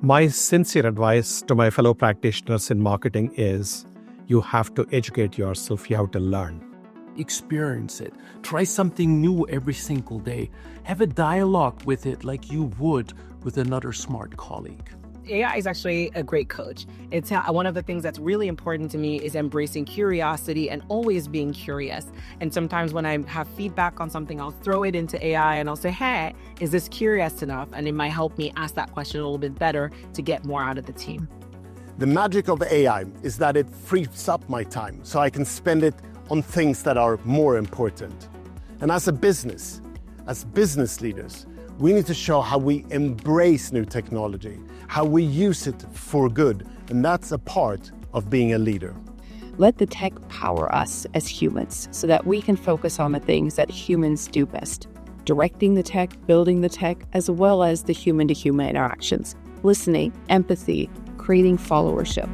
My sincere advice to my fellow practitioners in marketing is you have to educate yourself, you have to learn. Experience it. Try something new every single day. Have a dialogue with it like you would with another smart colleague. AI is actually a great coach. It's one of the things that's really important to me is embracing curiosity and always being curious. And sometimes when I have feedback on something, I'll throw it into AI and I'll say, hey, is this curious enough? And it might help me ask that question a little bit better to get more out of the team. The magic of AI is that it frees up my time so I can spend it on things that are more important. And as business leaders, we need to show how we embrace new technology, how we use it for good, and that's a part of being a leader. Let the tech power us as humans so that we can focus on the things that humans do best, directing the tech, building the tech, as well as the human-to-human interactions, listening, empathy, creating followership.